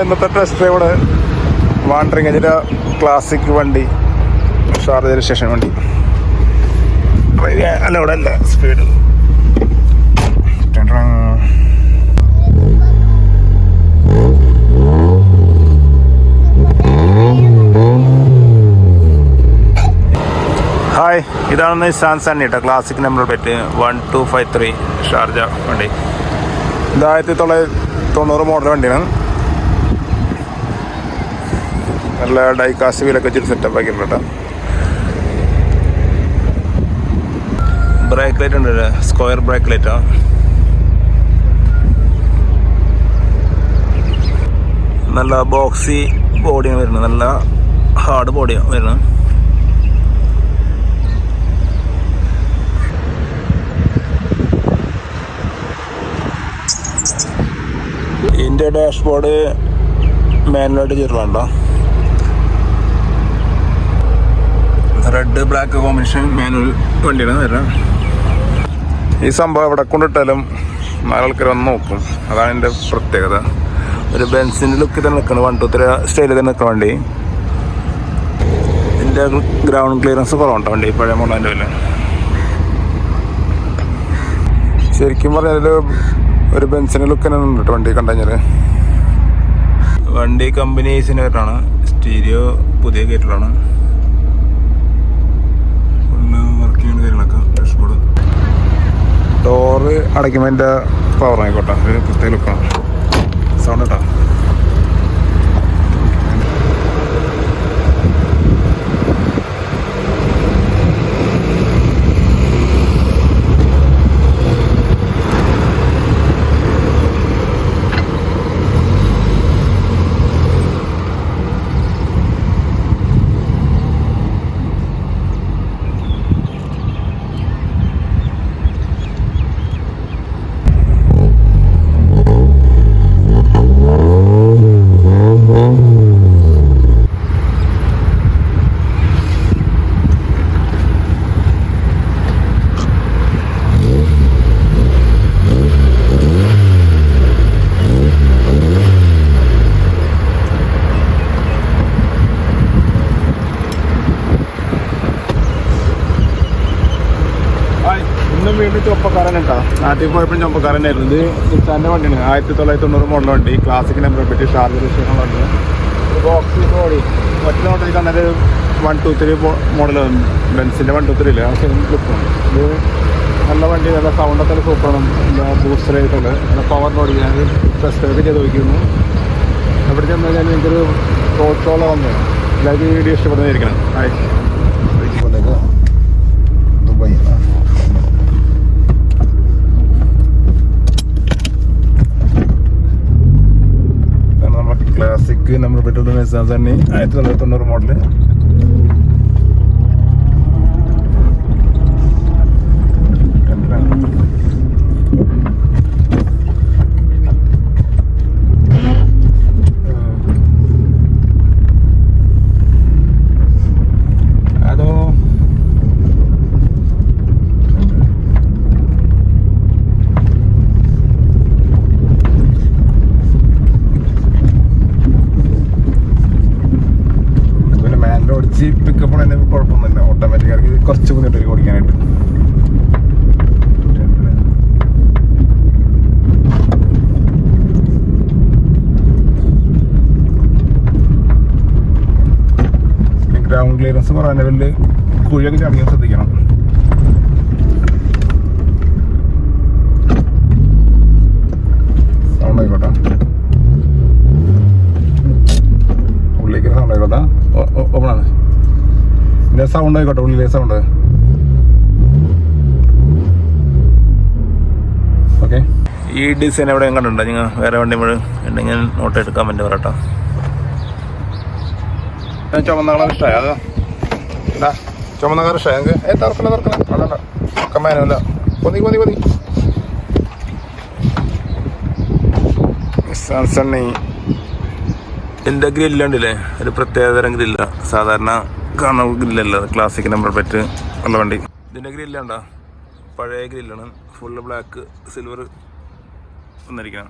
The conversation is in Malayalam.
ഇന്നത്തെ ടെസ്റ്റ് ഡ്രൈവ് വാണ്ടറിങ് ഇതിൻ്റെ ക്ലാസിക് വണ്ടി, ഷാർജ സ്റ്റേഷൻ വണ്ടി. അല്ല ഇവിടെ അല്ല സ്പീഡ്. ഹായ്, ഇതാണ് നിസാൻ സണ്ണി കേട്ടോ. ക്ലാസിക് നമ്പർ പ്ലേറ്റ് 1253 ഷാർജ വണ്ടി. ഇത് 1990 മോഡൽ വണ്ടിയാണ്. നല്ല ഡൈകാസ്റ്റ് വീലൊക്കെ വെച്ചിട്ട് സെറ്റപ്പ് ആക്കിയിട്ടുണ്ട്. ബ്രേക്ക് ലൈറ്റ് ഉണ്ട്, സ്ക്വയർ ബ്രേക്ക് ലൈറ്റാണ്. നല്ല ബോക്സി ബോഡിയാണ് വരുന്നത്, നല്ല ഹാർഡ് ബോഡിയാണ് വരുന്നത്. ഇതിൻ്റെ ഡാഷ്ബോർഡ് മാനുവലായിട്ട് ചെയ്തിട്ടുണ്ടോ. റെഡ് ബ്ലാക്ക് കോമ്പിനേഷൻ മാനുവൽ വണ്ടിയാണ് വരുന്നത്. ഈ സംഭവം എവിടെ കൊണ്ടിട്ടാലും നാലാൾക്കാർ വന്ന് നോക്കും, അതാണ് എൻ്റെ പ്രത്യേകത. ഒരു ബെൻസിൻ്റെ ലുക്കിൽ തന്നെ നിൽക്കണം, 123 സ്റ്റൈലിൽ തന്നെ നിൽക്കുന്ന വണ്ടി. ഇതിൻ്റെ ഗ്രൗണ്ട് ക്ലിയറൻസ് കുറവുണ്ടോ വണ്ടി, പഴയ മോഡലിൻ്റെ വല്ല. ശരിക്കും പറഞ്ഞാൽ ഒരു ബെൻസിൻ്റെ ലുക്ക് തന്നെ ഉണ്ട് വണ്ടി കണ്ടുകഴിഞ്ഞാൽ. വണ്ടി കമ്പനി ഏസിൻ്റെ കയറ്റാണ്, സ്റ്റീരിയോ പുതിയ കയറ്റിലാണ്. വർക്ക് ചെയ്യുന്ന കാര്യങ്ങളൊക്കെ ഡാഷ്ബോർഡ്. ഡോറ് അടയ്ക്കുമ്പോൾ അതിൻ്റെ പവർ ആയിക്കോട്ടെ, ഒരു പ്രത്യേക ലുക്കാണ്. സൗണ്ട് കേട്ടോ. വീണ്ടും ചൊപ്പക്കാരൻ കേട്ടോ. നാട്ടിൽ പോയപ്പോഴും ചൊപ്പക്കാരൻ ആയിരുന്നു. ഇത് നിസാൻ്റെ വണ്ടിയാണ്, 1990 മോഡൽ വണ്ടി, classic number plate, Sharjah station വണ്ടി. ഒരു ബോക്സ് ബോഡി മറ്റു മോഡലിൽ കണ്ടത് 123 മോഡൽ ബെൻസിൻ്റെ 123 ഇല്ല, പക്ഷേ ലുക്കാണ്. ഇത് നല്ല വണ്ടി, നല്ല സൗണ്ടൊക്കെ സൂപ്പറാണ്. എന്താ ബൂസ്റ്ററായിട്ടുള്ളത്, നല്ല പവർ ബോഡി. ഞാൻ ടെസ്റ്റ് ഒക്കെ ചെയ്ത് നോക്കിയിരുന്നു. അവിടെ ചെന്ന് കഴിഞ്ഞാൽ എനിക്കൊരു റോഡ് വന്നു. എല്ലാവരും വീഡിയോ ഇഷ്ടപ്പെടുന്നതായിരിക്കണം. Dubai classic number plate Nissan Sunny 1990 model. Pickup തന്നെ കുഴപ്പമൊന്നുമില്ല, ഓട്ടോമാറ്റിക്കാർക്ക് കുറച്ച് ബുദ്ധിമുട്ട് ഓടിക്കാനായിട്ട്. ഗ്രൗണ്ട് ക്ലിയറൻസ് കുറഞ്ഞ ലെവലില് കുഴിയൊക്കെ ചടങ്ങി ശ്രദ്ധിക്കണം. സൗണ്ട് ആയിക്കോട്ടെ, ഉള്ളിലേക്ക് സൗണ്ട് ആയിക്കോട്ടെ. ഓപ്പണാണ് ഇതിൻ്റെ സൗണ്ട് ആയിക്കോട്ടെ, ഉള്ളിലെ സൗണ്ട്. ഓക്കെ, ഈ ഡിസൈൻ എവിടെയും കണ്ടിട്ടുണ്ടോ നിങ്ങൾ? വേറെ വണ്ടി മുഴുവൻ ഉണ്ടെങ്കിൽ നോട്ട് എടുക്കാൻ പറ്റും പറട്ടോ. ചുമന്ന കളർ ഇഷ്ടമായി? അതാ എന്താ ചുമന്ന കളർ ഇഷ്ടമായി ഞങ്ങൾക്ക്? തുറക്കല അതല്ല കമ്പാനല്ല. കൊതി സണ്ണി. ഇതിൻ്റെ ഗ്രില്ലുണ്ടല്ലേ, ഒരു പ്രത്യേകതരം ഗ്രില്ല. സാധാരണ കാണുന്ന ഗ്രില്ലല്ല, ക്ലാസിക് നമ്പർ പ്ലേറ്റ് ഉള്ള വണ്ടി. ഇതിൻ്റെ ഗ്രില്ലുണ്ടോ? പഴയ ഗ്രില്ലാണ്, ഫുള്ള് ബ്ലാക്ക് സിൽവർ വന്നിരിക്കണം.